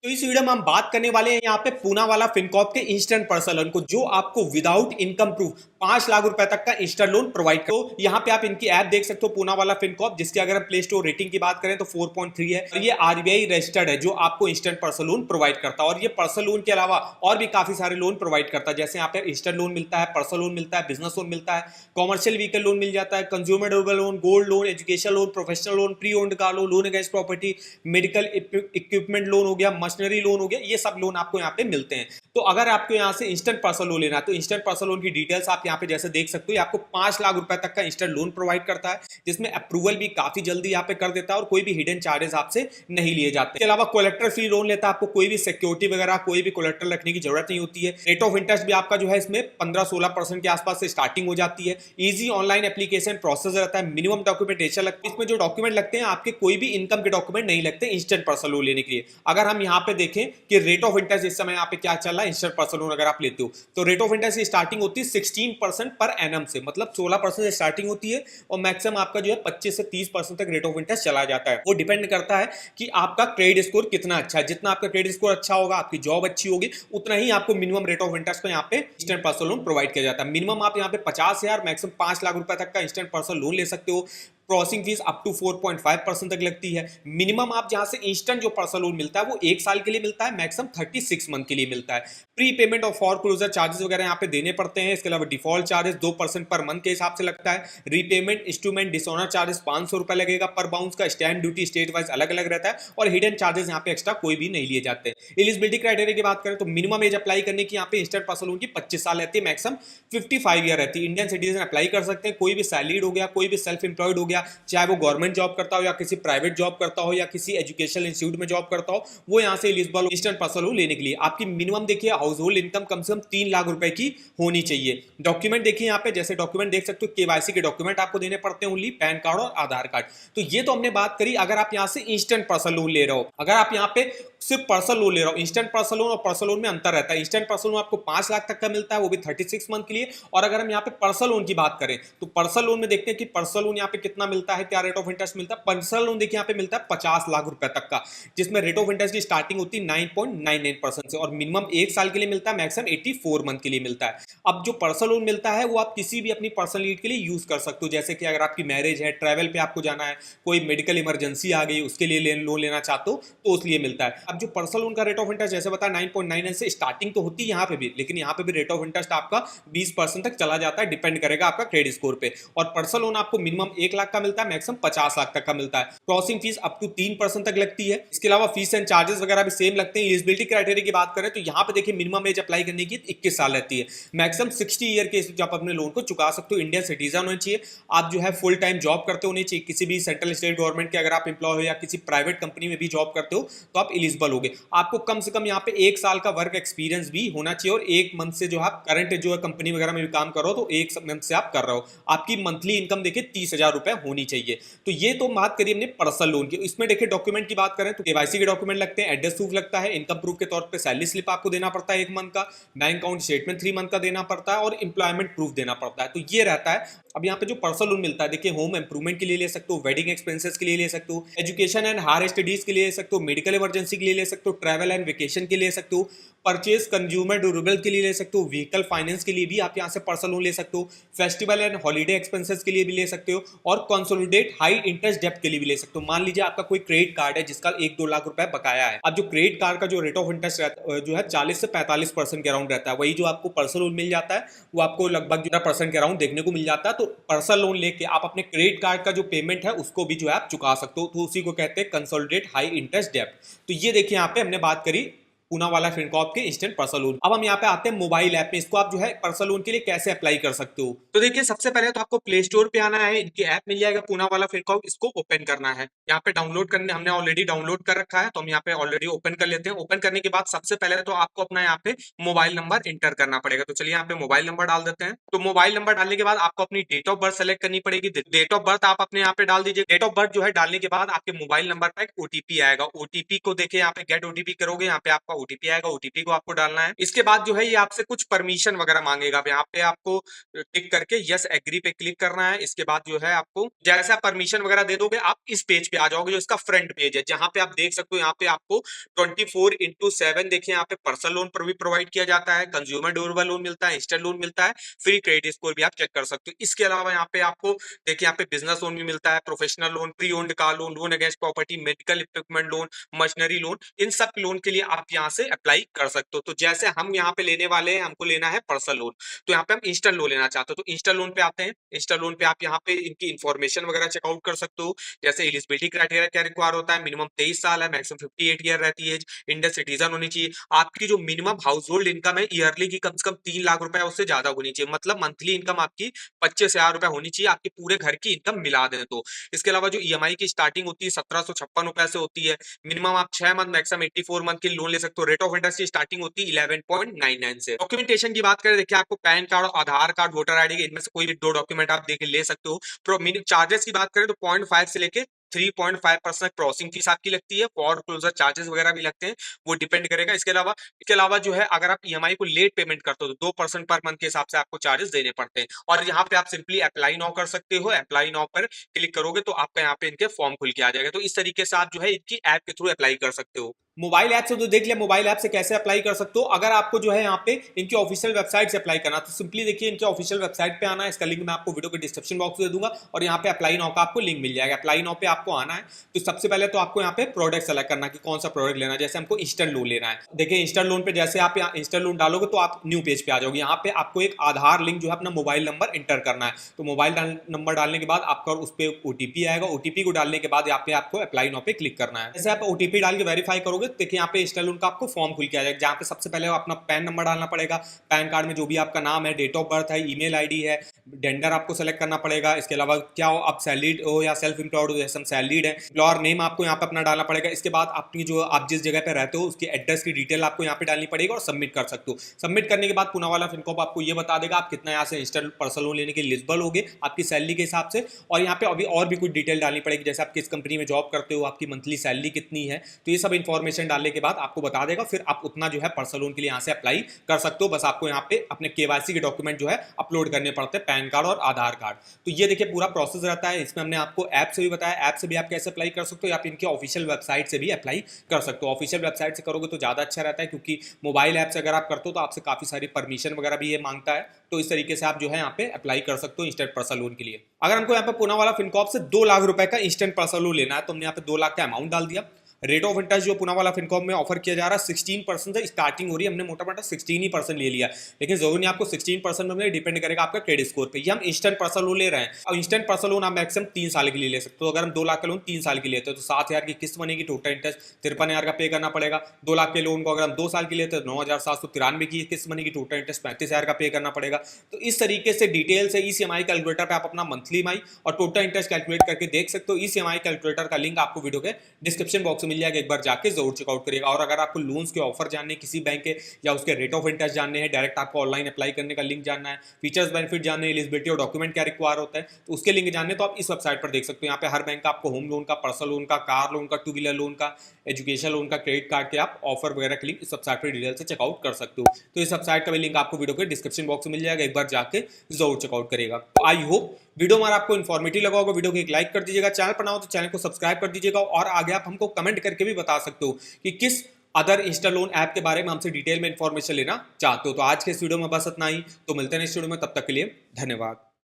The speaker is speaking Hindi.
तो इस वीडियो में हम बात करने वाले हैं यहाँ पे पूना वाला फिनकॉर्प के इंस्टेंट पर्सनल लोन को, जो आपको विदाउट इनकम प्रूफ 5 लाख रुपए तक का इंस्टेंट लोन प्रोवाइड करो। तो यहाँ पे आप इनकी ऐप देख सकते हो, पूना वाला फिनकॉर्प, जिसकी अगर हम प्ले स्टोर रेटिंग की बात करें तो 4.3 है। और ये आरबीआई रजिस्टर्ड है, जो आपको इंस्टेंट पर्सनल लोन प्रोवाइड करता है। और ये पर्सनल लोन के अलावा और भी काफी सारे लोन प्रोवाइड करता है, जैसे यहाँ पे इंस्टेंट लोन मिलता है, पर्सनल लोन मिलता है, बिजनेस लोन मिलता है, कॉमर्शियल व्हीकल लोन मिल जाता है, consumer durable loan, gold loan, education loan, professional loan, pre owned car loan, loan against property, medical equipment loan हो गया, मशीनरी लोन हो गया, ये सब लोन आपको यहाँ पे मिलते हैं। तो अगर आपको यहाँ से इंस्टेंट पर्सनल लोन लेना है तो इंस्टेंट पर्सनल लोन की डिटेल्स आप यहाँ पे जैसे देख सकते हो, आपको 5 लाख रुपए तक का इंस्टेंट लोन प्रोवाइड करता है, जिसमें अप्रूवल भी काफी जल्दी यहाँ पे कर देता है और कोई भी हिडन चार्जेस आपसे नहीं लिए जाते। इसके अलावा कोलेक्टर फ्री लोन लेता है, आपको कोई भी सिक्योरिटी वगैरह कोई भी कोलेक्टर रखने की जरूरत नहीं होती है। रेट ऑफ इंटरेस्ट भी आपका जो है इसमें 15-16% के आसपास से स्टार्टिंग हो जाती है। इजी ऑनलाइन एप्लीकेशन प्रोसेस रहता है, मिनिमम डॉक्यूमेंटेशन लगती है। इसमें जो डॉक्यूमेंट लगते हैं आपके कोई भी इनकम के डॉक्यूमेंट नहीं लगते इंस्टेंट पर्सनल लोन लेने के लिए। अगर हम यहाँ पे देखें कि रेट ऑफ इंटरेस्ट इस समय यहाँ पे क्या चल रहा है इंस्टेंट पर्सनल लोन अगर आप लेते हो, तो रेट ऑफ इंटरेस्ट की स्टार्टिंग होती है 16% पर एनम से, मतलब 16% से स्टार्टिंग होती है और मैक्सिमम आपका जो है 25 से 30% तक रेट ऑफ इंटरेस्ट चला जाता है। वो डिपेंड करता है कि आपका क्रेडिट स्कोर कितना अच्छा है। जितना आपका क्रेडिट स्कोर अच्छा होगा, आपकी जॉब अच्छी होगी, उतना ही आपको मिनिमम रेट ऑफ इंटरेस्ट को यहाँ पे इंस्टेंट पर्सनल लोन प्रोवाइड किया जाता है। मिनिमम आप यहाँ पे 50,000 मैक्सिमम 5 लाख रुपए तक का इंस्टेंट पर्सनल लोन ले सकते हो। प्रोसेसिंग फीस अप टू 4.5% तक लगती है। मिनिमम आप जहां से इंस्टेंट जो पर्सनल लोन मिलता है वो 1 साल के लिए मिलता है, मैक्सिमम 36 मंथ के लिए मिलता है। प्री पेमेंट और फॉर क्लोजर चार्जेस वगैरह यहाँ पे देने पड़ते हैं। इसके अलावा डिफॉल्ट चार्जेस 2% पर मंथ के हिसाब से लगता है। रीपेमेंट इंस्ट्रूमेंट डिसऑनर चार्जेस 500 रुपए लगेगा पर बाउंस का। स्टैंप ड्यूटी स्टेट वाइज अलग अलग रहता है और हिडन चार्जेस यहाँ पे एक्स्ट्रा कोई भी नहीं लिए जाते। एलिजिबिलिटी क्राइटेरिया की बात करें तो मिनिमम एज अप्लाई करने की यहाँ पे इंस्टेंट पर्सनल लोन की 25 साल रहती है, मैक्सिमम 55 ईयर रहती है। इंडियन सिटीजन अप्लाई कर सकते हैं, कोई भी सैलरीड हो गया, कोई भी सेल्फ एम्प्लॉयड हो गया, चाहे वो गवर्नमेंट जॉब करता हो या किसी प्राइवेट जॉब करता हो या किसी एजुकेशनल इंस्टीट्यूट में जॉब करता हो, वो यहां से एलिजिबल इंस्टेंट पर्सनल लोन लेने के लिए। आपकी मिनिमम देखिए हाउस होल्ड इनकम कम से कम 3 लाख रुपए की होनी चाहिए। डॉक्यूमेंट देखिए यहाँ पे, जैसे डॉक्यूमेंट देख सकते हो, केवाईसी के डॉक्यूमेंट आपको देने पड़ते हैं ओनली, पैन कार्ड और आधार कार्ड। तो ये तो हमने बात करी अगर आप यहाँ से इंस्टेंट पर्सनल लोन ले रहे हो। अगर आप यहाँ पे सिर्फ पर्सनल लोन ले रहा हो, इंस्टेंट पर्सनल लोन और पर्सनल लोन में अंतर रहता है। इंस्टेंट पर्सनल लोन आपको 5 लाख तक का मिलता है, वो भी 36 मंथ के लिए। और अगर हम यहाँ पे पर्सनल लोन की बात करें तो पर्सनल लोन में देखते हैं कि पर्सनल लोन यहाँ पे कितना मिलता है, क्या रेट ऑफ इंटरेस्ट मिलता है। पर्सनल लोन देखिए यहाँ पे मिलता है 50 लाख रुपए तक का, जिसमें रेट ऑफ इंटरेस्ट की स्टार्टिंग होती है 9.99% से और मिनिमम 1 साल के लिए मिलता है, मैक्सिमम 84 मंथ के लिए मिलता है। अब जो पर्सनल लोन मिलता है वो आप किसी भी अपनी पर्सनल नीड के लिए यूज कर सकते हो, जैसे कि अगर आपकी मैरिज है, ट्रैवल पे आपको जाना है, कोई मेडिकल इमरजेंसी आ गई, उसके लिए लोन लेना चाहते हो तो उसलिए मिलता है। अब जो पर्सनल लोन का रेट ऑफ इंटरेस्ट जैसे बताया 9.99 से स्टार्टिंग तो होती है यहाँ पे भी, लेकिन यहाँ पे भी रेट ऑफ इंटरेस्ट आपका 20% तक चला जाता है, डिपेंड करेगा आपका क्रेडिट स्कोर पे। और पर्सनल लोन आपको मिनिमम 1 लाख का मिलता है, मैक्सिमम 50 लाख तक का मिलता है। प्रोसेसिंग फीस अप टू 3% तक लगती है। इसके अलावा फीस एंड चार्जेस वगैरह भी सेम लगते हैं। एलिजिबिलिटी क्राइटेरिया की बात करें तो यहाँ पे देखिए मिनिमम एज अप्लाई करने की 21 साल रहती है, मैक्सिमम 60 ईयर के आप अपने लोन को चुका सकते हो। इंडियन सिटीजन होना चाहिए, आप जो है फुल टाइम जॉब करते होने चाहिए, किसी भी सेंट्रल स्टेट गवर्नमेंट के अगर आप एम्प्लॉय हो या किसी प्राइवेट कंपनी में भी जॉब करते हो तो आप एलिजिबल होगे। आपको कम से कम यहाँ पे 1 साल का वर्क एक्सपीरियंस भी होना चाहिए और 1 मंथ से जो आप करंट जो है कंपनी वगैरह में भी काम कर रहे हो तो 1 मंथ से आप कर रहे हो। आपकी मंथली इनकम देखिए 30,000 रुपए होनी चाहिए। तो ये तो बात करिए हमने पर्सनल लोन की। इसमें देखिए डॉक्यूमेंट की बात करें तो केवाईसी के डॉक्यूमेंट लगते हैं, एड्रेस प्रूफ लगता है, इनकम प्रूफ के तौर पे सैलरी स्लिप आपको देना पड़ता है 1 मंथ का, बैंक अकाउंट स्टेटमेंट 3 मंथ का देना पड़ता है और एम्प्लॉयमेंट प्रूफ देना पड़ता है। तो ये रहता है। अब यहाँ पे जो पर्सनल लोन मिलता है देखिए, होम इंप्रूवमेंट के लिए ले सकते हो, वेडिंग एक्सपेंसेस के लिए ले सकते हो, एजुकेशन एंड हायर स्टडीज के लिए ले सकते हो, मेडिकल इमरजेंसी के लिए ले सकते हो, ट्रैवल एंड वेकेशन के लिए ले सकते हो, परचेज कंज्यूमर ड्यूरेबल के लिए ले सकते हो, व्हीकल फाइनेंस के लिए भी आप यहाँ से पर्सनल लोन ले सकते हो, फेस्टिवल एंड हॉलीडे एक्सपेंसेस के लिए भी ले सकते हो और कंसोलिडेट हाई इंटरेस्ट डेब्ट के लिए भी ले सकते हो। मान लीजिए आपका कोई क्रेडिट कार्ड है जिसका 1-2 लाख रुपए बकाया है। अब जो क्रेडिट कार्ड का जो रेट ऑफ इंटरेस्ट जो है 40 से 45% के अराउंड रहता है, वही जो आपको पर्सनल लोन मिल जाता है वो आपको लगभग 15% के अराउंड देखने को मिल जाता है। तो पर्सनल लोन लेके आप अपने क्रेडिट कार्ड का जो पेमेंट है उसको भी जो है आप चुका सकते हो, तो उसी को कहते हैं कंसोलिडेट हाई इंटरेस्ट डेब्ट। तो ये देखिए यहाँ पे हमने बात करी पूना वाला फिनकॉर्प के इंस्टेंट पर्सनल लोन। अब हम यहाँ पे आते हैं मोबाइल ऐप में, इसको आप जो है पर्सनल लोन के लिए कैसे अप्लाई कर सकते हो। तो देखिए सबसे पहले तो आपको प्ले स्टोर पे आना है, इनकी ऐप मिल जाएगा पूना वाला फिनकॉर्प, इसको ओपन करना है। यहाँ पे डाउनलोड करने हमने ऑलरेडी डाउनलोड कर रखा है तो हम यहाँ पे ऑलरेडी ओपन कर लेते हैं। ओपन करने के बाद सबसे पहले तो आपको अपना यहाँ पे मोबाइल नंबर एंटर करना पड़ेगा। तो चलिए यहाँ पे मोबाइल नंबर डाल देते हैं। तो मोबाइल नंबर डालने के बाद आपको अपनी डेट ऑफ बर्थ सेलेक्ट करनी पड़ेगी। डेट ऑफ बर्थ आप अपने यहाँ पे डाल दीजिए। डेट ऑफ बर्थ जो है डालने के बाद आपके मोबाइल नंबर पर एक ओटीपी आएगा। ओटीपी को देखिए यहाँ पे गेट ओटीपी करोगे, यहाँ पे आपका ओटीपी आएगा, ओटीपी को आपको डालना है। इसके बाद जो है ये आपसे कुछ परमिशन वगैरह मांगेगा। अब यहाँ पे आपको टिक करके यस एग्री पे क्लिक करना है। इसके बाद जो है आपको जैसे आप परमिशन वगैरह दे दोगे आप इस पेज पे आ जाओगे जो इसका फ्रंट पेज है, जहां पे आप देख सकते हो यहाँ पे आपको 24/7 देखिए यहाँ पे पर्सनल लोन पर भी प्रोवाइड किया जाता है, कंज्यूमर ड्यूरेबल लोन मिलता है, इंस्टेंट लोन मिलता है, फ्री क्रेडिट स्कोर भी आप चेक कर सकते हो। इसके अलावा यहाँ पे आपको देखिए यहाँ पे बिजनेस लोन भी मिलता है, professional loan, pre owned car loan, loan against property, medical equipment loan, machinery loan, इन सब लोन के लिए आप यहाँ से अप्लाई कर सकते हो। तो जैसे हम यहाँ पे लेने वाले हैं, हमको लेना है पर्सनल लोन, तो यहाँ पे हम इंस्टेंट लोन लेना चाहते हो तो इंस्टेंट लोन पे आते हैं। इंस्टेंट लोन पे आप यहाँ पे इनकी इन्फॉर्मेशन वगैरह चेकआउट कर सकते हो, जैसे एलिजिबिलिटी क्राइटेरिया क्या रिक्वायर होता है, मिनिमम 23 साल है, मैक्सिमम 58 ईयर रहती है, इंडियन सिटीजन होनी चाहिए, आपकी जो मिनिमम हाउस होल्ड इनकम है ईयरली की कम से कम 3 लाख रुपए उससे ज्यादा होनी चाहिए, मतलब मंथली इनकम आपकी 25,000 रुपए होनी चाहिए, आपके पूरे घर की इनकम मिला दें तो। इसके अलावा जो ईएमआई की स्टार्टिंग होती है 1756 रुपए से होती है, मिनिमम आप 6 मंथ मैक्सिमम 84 मंथ के लोन ले सकते हो, रेट ऑफ इंटरेस्ट की स्टार्टिंग होती है 11.99 से। डॉक्यूमेंटेशन की बात करें, देखिए आपको पैन कार्ड और आधार कार्ड, वोटर आईडी, इनमें से कोई भी 2 डॉक्यूमेंट आप देके ले सकते हो। चार्जेस की बात करें तो 0.5 से लेके 3.5% क्रॉसिंग फीस आपकी लगती है, फॉर क्लोजर चार्जेस वगैरह भी लगते हैं, वो डिपेंड करेगा। इसके अलावा जो है अगर आप ईएमआई को लेट पेमेंट करते हो तो 2% पर मंथ के हिसाब से आपको चार्जेस देने पड़ते हैं। और यहाँ पे आप सिंपली अप्लाई नाउ कर सकते हो, अप्लाई नाउ पर क्लिक करोगे तो आपका यहाँ पे इनके फॉर्म खुल के आ जाएगा। तो इस तरीके से आप जो है इनकी ऐप के थ्रू अप्लाई कर सकते हो। मोबाइल ऐप से तो देख लिया, मोबाइल ऐप से कैसे अप्लाई कर सकते हो। अगर आपको जो है यहाँ पे इनकी ऑफिशियल वेबसाइट से अप्लाई करना तो सिंपली देखिए इनके ऑफिशियल वेबसाइट पे आना है, इसका लिंक मैं आपको वीडियो के डिस्क्रिप्शन बॉक्स में दे दूंगा और यहाँ पे अप्लाई नाउ का आपको लिंक मिल जाएगा। अप्लाई नाउ पे आपको आना है तो सबसे पहले तो आपको यहाँ पे प्रोडक्ट सेलेक्ट करना कि कौन सा प्रोडक्ट लेना है। जैसे हमको इंस्टेंट लोन लेना है, देखिए इंस्टेंट लोन पे जैसे आप यहाँ इंस्टेंट लोन डालोगे तो आप न्यू पेज पे आ जाओगे। यहाँ पे आपको एक आधार लिंक जो है अपना मोबाइल नंबर इंटर करना है, तो मोबाइल नंबर डालने के बाद आपका उस पर ओटीपी आएगा, ओटीपी को डालने के बाद यहाँ पे आपको अप्लाई नाउ पे क्लिक करना है। जैसे आप ओटीपी डाल के वेरीफाई करोगे देखिए यहाँ पे लोन का आपको फॉर्म खुल के आ जाएगा, जहां पे सबसे पहले अपना पैन नंबर डालना पड़ेगा, पैन कार्ड में जो भी आपका नाम है, डेट ऑफ बर्थ है, ईमेल आईडी है, जेंडर आपको सेलेक्ट करना पड़ेगा। इसके अलावा क्या हो आप सैलरीड हो या सेल्फ एम्प्लॉयड हो, जैसे हम सैलरीड है, एम्प्लॉयर नेम आपको यहाँ पे अपना डालना पड़ेगा। इसके बाद आपकी जो आप जिस जगह पे रहते हो उसकी एड्रेस की डिटेल आपको यहाँ पे डालनी पड़ेगी और सबमिट कर सकते हो। सबमिट करने के बाद पूनावाला फिनकॉर्प आपको ये बता देगा आप कितना यहाँ से इंस्टेंट पर्सनल लोन लेने के एलिजिबल होगे आपकी सैलरी के हिसाब से। और यहाँ पे अभी और भी कुछ डिटेल डालनी पड़ेगी, जैसे आप किस कंपनी में जॉब करते हो, आपकी मंथली सैलरी कितनी है, तो ये सब इन्फॉर्मेशन डालने के बाद आपको बता देगा, फिर आप उतना जो है पर्सनल लोन के लिए यहाँ से अप्लाई कर सकते हो। बस आपको यहाँ पे अपने केवाईसी के डॉक्यूमेंट जो है अपलोड करने पड़ते हैं, पैन कार्ड और आधार कार्ड। तो ये देखिए पूरा प्रोसेस रहता है। इसमें हमने आपको ऐप से भी बताया, ऐप से भी आप कैसे अप्लाई कर सकते हो या आप इनके ऑफिशियल वेबसाइट से भी अप्लाई कर सकते हो। ऑफिशियल वेबसाइट से करोगे तो ज़्यादा अच्छा रहता है, क्योंकि मोबाइल ऐप से अगर आप करते हो तो आपसे काफ़ी सारी परमिशन वगैरह भी ये मांगता है। तो इस तरीके से आप जो है यहाँ पे अप्लाई कर सकते हो इंस्टेंट पर्सनल लोन के लिए। अगर हमको यहाँ पे पूनावाला फिनकॉर्प से 2 लाख रुपए का इंस्टेंट पर्सनल लोन लेना है तो हमने यहाँ पे 2 लाख का अमाउंट डाल दिया। रेट ऑफ इंटरेस्ट जो पूनावाला फिनकॉर्प में ऑफर किया जा रहा है 16% से स्टार्टिंग हो रही है, हमने मोटा मोटा 16% ले लिया, लेकिन जरूर नहीं आपको 16% में डिपेंड करेगा आपका क्रेडिट स्कोर पे। ये हम इंस्टेंट पर्सनल लोन ले रहे हैं और इंस्टेंट पर्सनल लोन आप मैक्सिमम 3 साल के लिए ले सकते हो। अगर हम 2 लाख का लोन 3 साल के लिए लेते हैं तो 7,000 की किस्त बनेगी, टोटल इंटरेस्ट 53,000 का पे करना पड़ेगा। 2 लाख के लोन को अगर हम 2 साल के लिए लेते हैं तो 9,793 की किस्त बनेगी, टोटल इंटरेस्ट 35,000 का पे करना पड़ेगा। तो इस तरीके से डिटेल से ईसीएमआई कैलकुलेटर पे आप अपना मंथली ईएमआई और टोटल इंटरेस्ट कैलकुलेट करके देख सकते हो। ईसीएमआई कैलकुलेटर का लिंक आपको वीडियो के डिस्क्रिप्शन बॉक्स में मिल जाएगा, एक बार जाके जरूर चेकआउट करिएगा। और अगर आपको लोन्स के ऑफर जानने किसी बैंक के या उसके रेट ऑफ इंटरेस्ट जानने हैं, डायरेक्ट आपको ऑनलाइन अप्लाई करने का लिंक जानना है, फीचर्स बेनिफिट जानने, एलिजिबिलिटी और डॉक्यूमेंट क्या रिक्वायर होता है, तो उसके लिंक जानने तो आप इस वेबसाइट पर देख सकते हो। यहाँ पे हर बैंक का आपको होम लोन का, पर्सनल लोन का, कार लोन का, 2 व्हीलर लोन का, एजुकेशन लोन का, क्रेडिट कार्ड के आप ऑफर वगैरह के लिंक इस वेबसाइट पर डिटेल से चेकआउट कर सकते हो। तो इस वेबसाइट का भी लिंक आपको वीडियो के डिस्क्रिप्शन बॉक्स में मिल जाएगा, एक बार जाके जरूर चेकआउट करिएगा। आई होप वीडियो हमारा आपको इन्फॉर्मेटिव लगा होगा। वीडियो को एक लाइक कर दीजिएगा, चैनल पर ना हो तो चैनल को सब्सक्राइब कर दीजिएगा और आगे आप हमको कमेंट करके भी बता सकते हो कि किस अदर इंस्टा लोन ऐप के बारे में हमसे डिटेल में इंफॉर्मेशन लेना चाहते हो। तो आज के इस वीडियो में बस इतना ही, तो मिलते हैं नेक्स्ट वीडियो में, तब तक के लिए धन्यवाद।